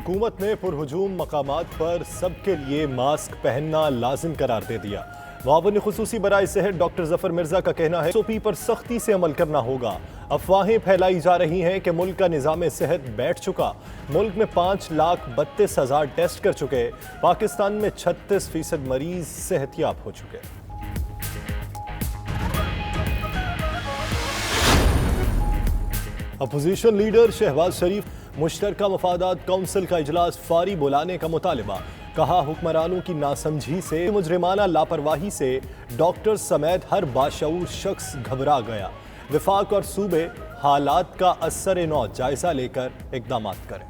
हुकूमत ने पुरहुजूम मकामात पर सबके लिए मास्क पहनना लाजिम करार दे दिया। मुआविन खुसूसी बराए सेहत डॉक्टर जफर मिर्जा का कहना है SOP पर सख्ती से अमल करना होगा। अफवाहें फैलाई जा रही हैं कि मुल्क का निज़ाम सेहत बैठ चुका। मुल्क में 5,32,000 टेस्ट कर चुके। पाकिस्तान में 36% मरीज सेहतियाब हो चुके। अपोजिशन लीडर शहबाज शरीफ मुश्तरका मफादात काउंसिल का इजलास फारी बुलाने का मुतालिबा। कहा हुक्मरानों की नासमझी से मुजरिमाना लापरवाही से डॉक्टर समेत हर बाशऊर शख्स घबरा गया। विफाक और सूबे हालात का असर नौ जायजा लेकर इकदाम करें।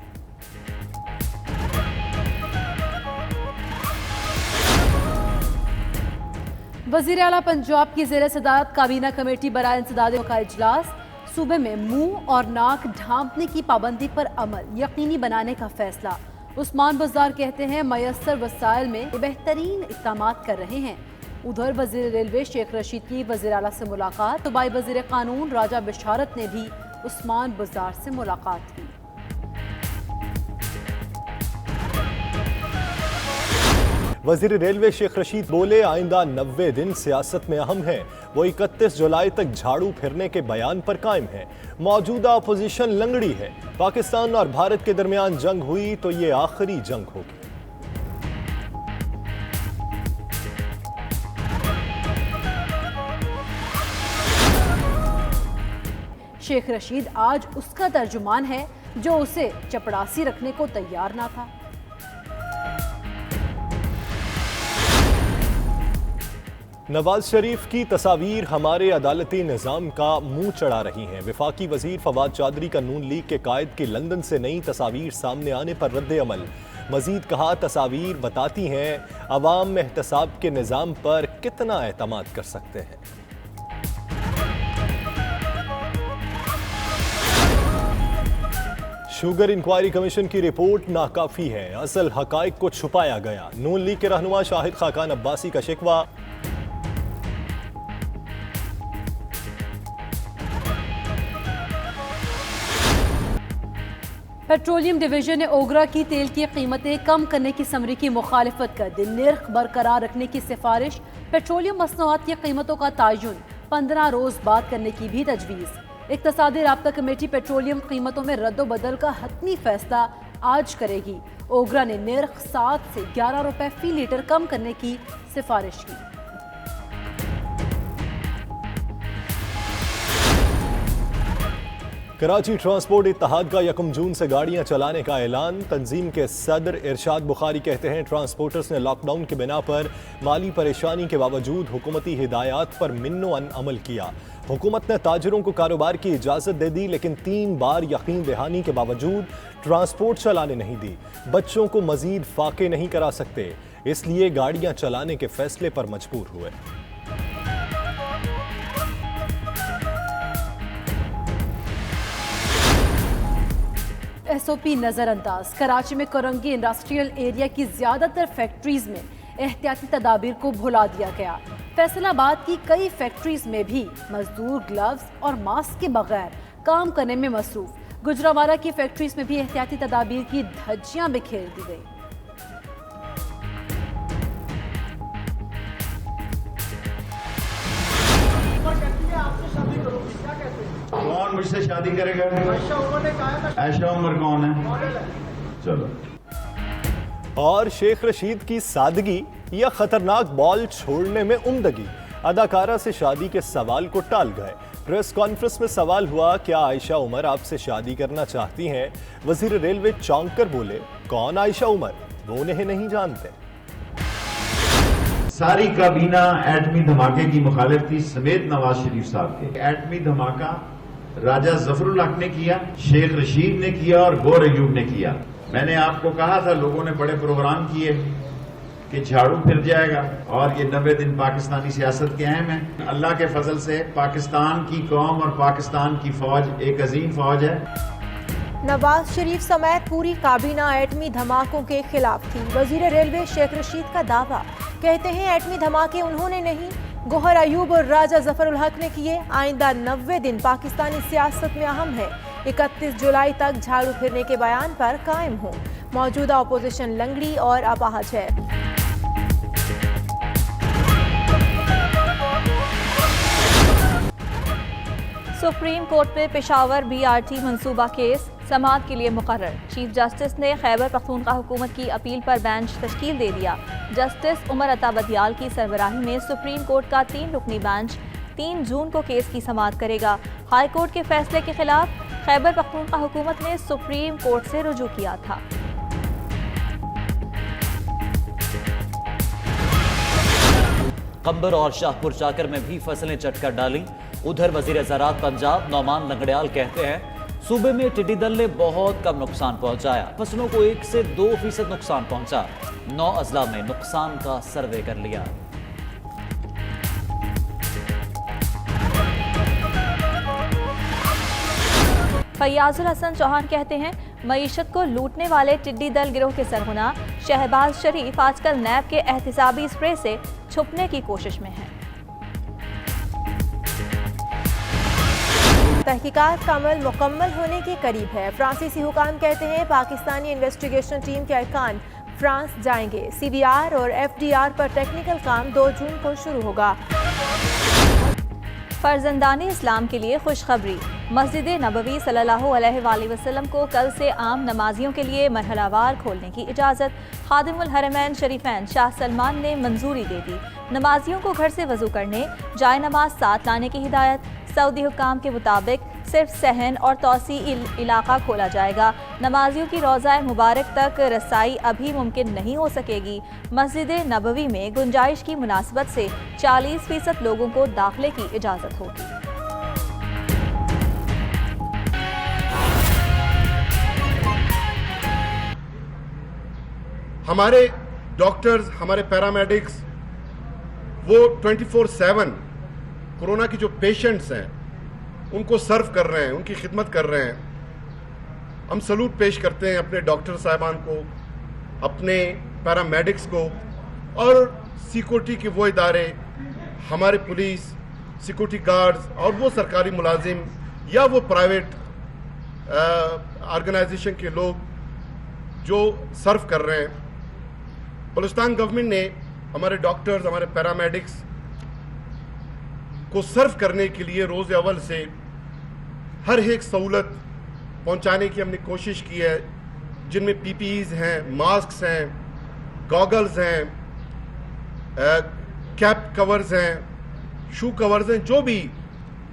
वज़ीर आला पंजाब की ज़ेर सदारत काबीना कमेटी बराए इंसदाद का इजलास। सूबे में मुंह और नाक ढांपने की पाबंदी पर अमल यकीनी बनाने का फैसला। उस्मान बज़दार कहते हैं मयसर वसाइल में बेहतरीन इक़दाम कर रहे हैं। उधर वज़ीर रेलवे शेख रशीद की वज़ीर आला से मुलाकात। सूबाई वज़ीर कानून राजा बिशारत ने भी उस्मान बज़दार से मुलाकात की। वज़ीर रेलवे शेख रशीद बोले आइंदा 90 दिन सियासत में अहम है। वो 31 जुलाई तक झाड़ू फिरने के बयान पर कायम है। मौजूदा अपोजिशन लंगड़ी है। पाकिस्तान और भारत के दरमियान जंग हुई तो ये आखिरी जंग होगी। शेख रशीद आज उसका तर्जुमान है जो उसे चपड़ासी रखने को तैयार ना था। नवाज शरीफ की तस्वीर हमारे अदालती निज़ाम का मुंह चढ़ा रही हैं। वफाकी वजीर फवाद चौधरी का नून लीग के कायद की लंदन से नई तस्वीर सामने आने पर रद्द अमल। मजीद कहा तस्वीर बताती हैं अवाम एहतसाब के निज़ाम पर कितना एतमाद कर सकते हैं। शुगर इंक्वायरी कमीशन की रिपोर्ट नाकाफी है। असल हकाइक को छुपाया गया। नून लीग के रहनुमा शाहिद खाकान अब्बासी का शिकवा। पेट्रोलियम डिवीजन ने ओगरा की तेल की कीमतें कम करने की समरी की मुखालिफत कर दी। निर्ख बरकरार रखने की सिफारिश। पेट्रोलियम मसनूआत की कीमतों का तयन 15 रोज बाद करने की भी तजवीज़। इक़्तिसादी राब्ता कमेटी पेट्रोलियम कीमतों में रद्दोबदल का हतमी फैसला आज करेगी। ओगरा ने निर्ख 7 से 11 रुपए फी लीटर कम करने की सिफारिश की। कराची ट्रांसपोर्ट इत्तेहाद का 1 जून से गाड़ियां चलाने का ऐलान। तंजीम के सदर इरशाद बुखारी कहते हैं ट्रांसपोर्टर्स ने लॉकडाउन के बिना पर माली परेशानी के बावजूद हुकूमती हिदायत पर मिन्नो अमल किया। हुकूमत ने ताजरों को कारोबार की इजाज़त दे दी लेकिन 3 बार यकीन दहानी के बावजूद ट्रांसपोर्ट चलाने नहीं दी। बच्चों को मजीद फाके नहीं करा सकते, इसलिए गाड़ियां चलाने के फैसले पर मजबूर हुए। SOP नज़रअंदाज। कराची में कोरंगी इंडस्ट्रियल एरिया की ज़्यादातर फैक्ट्रीज में एहतियाती तदाबीर को भुला दिया गया। फैसलाबाद की कई फैक्ट्रीज में भी मजदूर ग्लव्स और मास्क के बगैर काम करने में मसरूफ। गुजरावाला की फैक्ट्रीज में भी एहतियाती तदाबीर की धज्जियां बिखेर दी गई। कौन मुझसे शादी करेगा? आयशा उमर कौन है? चलो। और शेख रशीद की सादगी या खतरनाक बॉल छोड़ने में उम्दगी। अदाकारा से शादी के सवाल को टाल गए। प्रेस कॉन्फ्रेंस में सवाल हुआ क्या आयशा उमर आपसे शादी करना चाहती हैं? वजीर रेलवे चौंक कर बोले कौन आयशा उमर, वो उन्हें नहीं जानते। सारी काबीना एटमी धमाके की मुखालिफ थी समेत नवाज शरीफ साहब के। एटमी धमाका राजा जफरुल हक ने किया, शेख रशीद ने किया और गौर अयूब ने किया। मैंने आपको कहा था, लोगों ने बड़े प्रोग्राम किए कि झाड़ू फिर जाएगा और ये 90 दिन पाकिस्तानी सियासत के अहम हैं। अल्लाह के फजल से पाकिस्तान की कौम और पाकिस्तान की फौज एक अजीम फौज है। नवाज शरीफ समेत पूरी काबीना एटमी धमाकों के खिलाफ थी। वजीर रेलवे शेख रशीद का दावा, कहते हैं एटमी धमाके उन्होंने नहीं, गौहर अयूब और राजा जफरुल हक ने किए। आइंदा 90 दिन पाकिस्तानी सियासत में अहम है। 31 जुलाई तक झाड़ू फिरने के बयान पर कायम हूँ। मौजूदा अपोजिशन लंगड़ी और अपाहज है। सुप्रीम कोर्ट में पेशावर BRT मंसूबा केस समाअत के लिए मुकर्रर। चीफ जस्टिस ने खैबर पख्तूनख्वा हुकूमत की अपील पर बेंच तश्कील दे दिया। जस्टिस उमर अता बदियाल की सरबराही में सुप्रीम कोर्ट का 3 रुकनी बेंच 3 जून को केस की समाअत करेगा। हाई कोर्ट के फैसले के खिलाफ खैबर पख्तूनख्वा हुकूमत ने सुप्रीम कोर्ट से रुजू किया था। कंबर और शाहपुर चाकर में भी फसलें चटकर डाली। उधर वजीर ज़राअत पंजाब नौमान लंगड़ियाल कहते हैं सूबे में टिड्डी दल ने बहुत कम नुकसान पहुंचाया। फसलों को 1 से 2% नुकसान पहुंचा। 9 अजला में नुकसान का सर्वे कर लिया। फैयाजुल हसन चौहान कहते हैं मईशत को लूटने वाले टिड्डी दल गिरोह के सरगना शहबाज शरीफ आजकल नैब के एहतिसाबी स्प्रे से छुपने की कोशिश में है। तहकीकात का अमल मुकम्मल होने के करीब है। फ्रांसीसी हुकाम कहते हैं पाकिस्तानी इन्वेस्टिगेशन टीम के अरकान फ्रांस जाएंगे। CBR और FDR पर टेक्निकल काम 2 जून को शुरू होगा। फर्जंदानी इस्लाम के लिए खुशखबरी। मस्जिद नबवी सल्लल्लाहु अलैहि वसल्लम को कल से आम नमाजियों के लिए मरहलावार खोलने की इजाज़त खादिमुल हरमैन शरीफैन शाह सलमान ने मंजूरी दे दी। नमाजियों को घर से वज़ू करने, जाए नमाज साथ लाने की हिदायत। सऊदी हुकाम के मुताबिक सिर्फ सहन और तौसी इलाका खोला जाएगा। नमाजियों की रोज़ा मुबारक तक रसाई अभी मुमकिन नहीं हो सकेगी। मस्जिद नबवी में गुंजाइश की मुनासबत से 40% लोगों को दाखिले की इजाज़त होगी। हमारे डॉक्टर्स, हमारे पैरामेडिक्स वो 24/7 कोरोना की जो पेशेंट्स हैं उनको सर्व कर रहे हैं, उनकी खिदमत कर रहे हैं। हम सलूट पेश करते हैं अपने डॉक्टर साहिबान को, अपने पैरामेडिक्स को और सिक्योरिटी के वो इदारे, हमारे पुलिस, सिक्योरिटी गार्ड्स और वो सरकारी मुलाजिम या वो प्राइवेट ऑर्गेनाइजेशन के लोग जो सर्व कर रहे हैं। बलूचिस्तान गवर्नमेंट ने हमारे डॉक्टर्स, हमारे पैरामेडिक्स को सर्व करने के लिए रोज़ अव्वल से हर एक सहूलत पहुंचाने की हमने कोशिश की है, जिनमें PPEs हैं, मास्क हैं, गॉगल्स हैं, कैप कवर्स हैं, शू कवर्स हैं। जो भी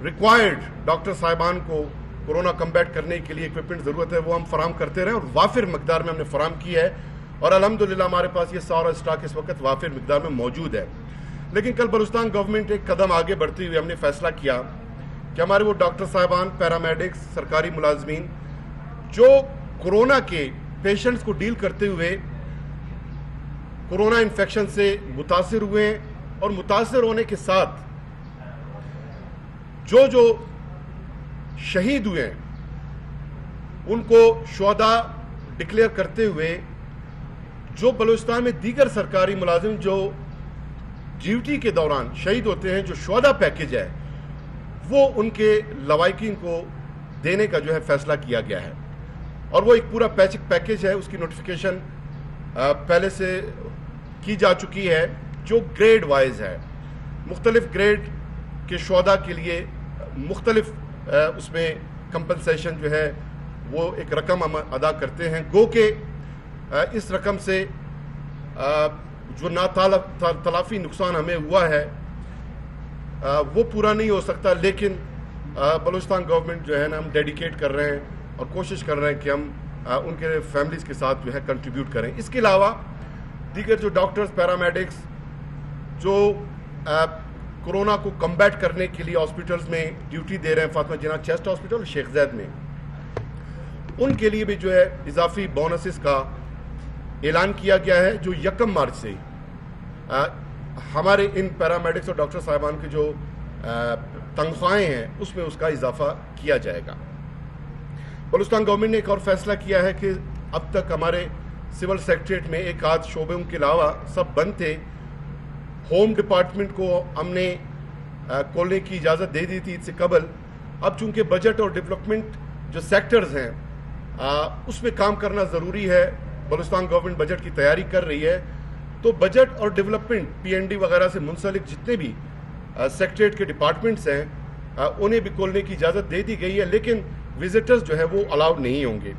रिक्वायर्ड डॉक्टर साहिबान को कोरोना कम्बैट करने के लिए इक्विपमेंट ज़रूरत है वो हम फराम करते रहे और वाफिर मकदार में हमने फराम की है और अल्हम्दुलिल्लाह हमारे पास ये सारा स्टॉक इस वक्त वाफिर मकदार में मौजूद है। लेकिन कल बलूचिस्तान गवर्नमेंट एक कदम आगे बढ़ते हुए हमने फैसला किया कि हमारे वो डॉक्टर साहिबान, पैरामेडिक्स, सरकारी मुलाजमीन जो कोरोना के पेशेंट्स को डील करते हुए कोरोना इन्फेक्शन से मुतासिर हुए हैं और मुतासिर होने के साथ जो शहीद हुए हैं उनको शुहदा डिक्लेयर करते हुए जो बलूचिस्तान में दीगर सरकारी मुलाजिम जो ड्यूटी के दौरान शहीद होते हैं, जो शुहदा पैकेज है वो उनके लवाकिन को देने का जो है फैसला किया गया है और वो एक पूरा पैकेज है। उसकी नोटिफिकेशन पहले से की जा चुकी है जो ग्रेड वाइज है। मुख्तलिफ ग्रेड के शुहदा के लिए मुख्तलिफ उसमें कंपनसेशन जो है वो एक रकम हम अदा करते हैं। गो के इस रकम से जो तलाफी नुकसान हमें हुआ है वो पूरा नहीं हो सकता, लेकिन बलूचिस्तान गवर्नमेंट जो है ना हम डेडिकेट कर रहे हैं और कोशिश कर रहे हैं कि हम उनके फैमिलीज़ के साथ जो है कंट्रीब्यूट करें। इसके अलावा दीगर जो डॉक्टर्स, पैरामेडिक्स जो कोरोना को कम्बैट करने के लिए हॉस्पिटल्स में ड्यूटी दे रहे हैं, फातिमा जिन्ना चेस्ट हॉस्पिटल शेख ज़ैद में, उनके लिए भी जो है इजाफी बोनसेस का ऐलान किया गया है जो 1 मार्च से हमारे इन पैरामेडिक्स और डॉक्टर साहिबान की जो तनख्वाहें हैं उसमें उसका इजाफा किया जाएगा। बलूचिस्तान गवर्नमेंट ने एक और फैसला किया है कि अब तक हमारे सिविल सेक्रेटरीट में एक आध शोबों के अलावा सब बंद थे। होम डिपार्टमेंट को हमने खोलने की इजाज़त दे दी थी इससे कबल। अब चूंकि बजट और डेवलपमेंट जो सेक्टर्स हैं उसमें काम करना ज़रूरी है बलूचिस्तान गवर्नमेंट बजट की तैयारी कर रही है, तो बजट और डेवलपमेंट PND वगैरह से मुंसलिक जितने भी सेक्रेटरीट के डिपार्टमेंट्स हैं उन्हें भी खोलने की इजाज़त दे दी गई है, लेकिन विजिटर्स जो है वो अलाउड नहीं होंगे।